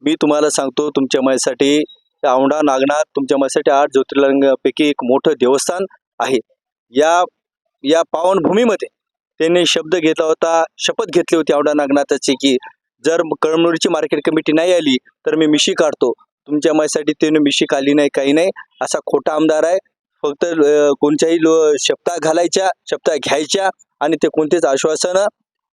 मी तुम्हाला सांगतो तुमच्या माझ्यासाठी औंढा नागनाथ तुमच्या माझ्यासाठी 8 ज्योतिर्लिंगापैकी एक मोठं देवस्थान आहे. या या पावनभूमीमध्ये त्यांनी शब्द घेतला होता, शपथ घेतली होती औंढा नागनाथाची, की जर कळमनुरीची मार्केट कमिटी नाही आली तर मी मिशी काढतो. तुमच्या माझ्यासाठी त्याने मिशी काढली नाही, काही नाही. असा खोटा आमदार आहे. फक्त कोणत्याही शपथा घालायच्या, शपथा घ्यायच्या आणि ते कोणतेच आश्वासनं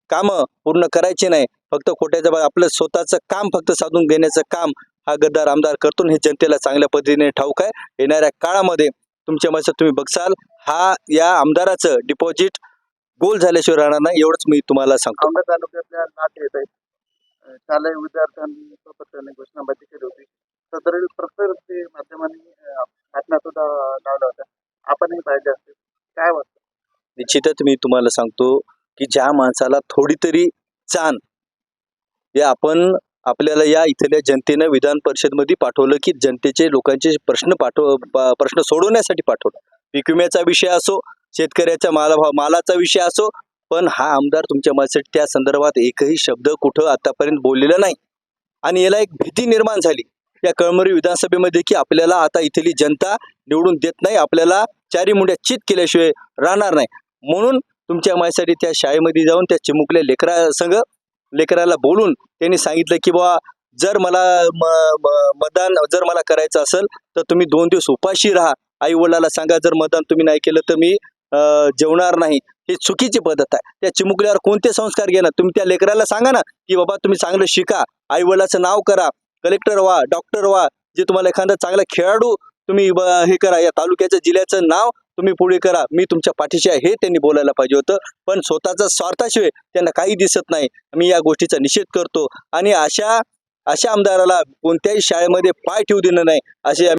कामं पूर्ण करायचे नाही. फक्त खोट्याचं आपलं स्वतःचं काम फक्त साधून घेण्याचं काम हा गद्दार आमदार करतो आणि हे जनतेला चांगल्या पद्धतीने ठाऊक आहे. येणाऱ्या काळामध्ये तुमच्या मनात तुम्ही बघसाल या आमदाराचं डिपॉझिट गोल झाल्याशिवाय राहणार नाही, एवढंच मी तुम्हाला सांगतो. औंढा तालुक्यातल्या नाथ येत आहेत. शालेय विद्यार्थ्यांसोबत त्यांनी घोषणाबाजी केली होती. सदरील प्रसारचे माध्यमांनी घटना सुद्धा लावल्या होत्या. आपणही पाहिजे असते. काय वाटतं? निश्चितच मी तुम्हाला सांगतो की ज्या माणसाला थोडी तरी जाण हे आपण आपल्याला या इथल्या जनतेनं विधान परिषदमध्ये पाठवलं, की जनतेचे लोकांचे प्रश्न सोडवण्यासाठी पाठवलं. पीक विम्याचा विषय असो, शेतकऱ्याच्या मालाचा विषय असो, पण हा आमदार तुमच्या माझ्यासाठी त्या संदर्भात एकही शब्द कुठं आतापर्यंत बोललेला नाही. आणि याला एक भीती निर्माण झाली या कळमनुरी विधानसभेमध्ये, की आपल्याला आता इथली जनता निवडून देत नाही, आपल्याला चारी मुंड्या चित केल्याशिवाय राहणार नाही. म्हणून तुमच्या माझ्यासाठी त्या शाळेमध्ये जाऊन त्या चिमुकल्या लेकराला बोलून त्यांनी सांगितलं, की बाबा जर मला मतदान जर मला करायचं असेल तर तुम्ही 2 दिवस उपाशी राहा. आई वडिलाला सांगा जर मतदान तुम्ही नाही केलं तर मी जेवणार नाही. ही चुकीची पद्धत आहे. त्या चिमुकल्यावर कोणते संस्कार घेणार? तुम्ही त्या लेकराला सांगा ना, की बाबा तुम्ही चांगलं शिका, आई वडिलाचं नाव करा, कलेक्टर व्हा, डॉक्टर व्हा, जे तुम्हाला एखादा चांगला खेळाडू तुम्ही हे करा, या तालुक्याचं जिल्ह्याचं नाव तुम्ही पुढे करा, मी तुमच्या पाठीशी आहे, हे त्यांनी बोलायला पाहिजे होतं. पण स्वतःचा स्वार्थाशिवाय त्यांना काही दिसत नाही. मी या गोष्टीचा निषेध करतो आणि अशा आमदाराला कोणत्याही शाळेमध्ये पाय ठेवू देणं नाही असे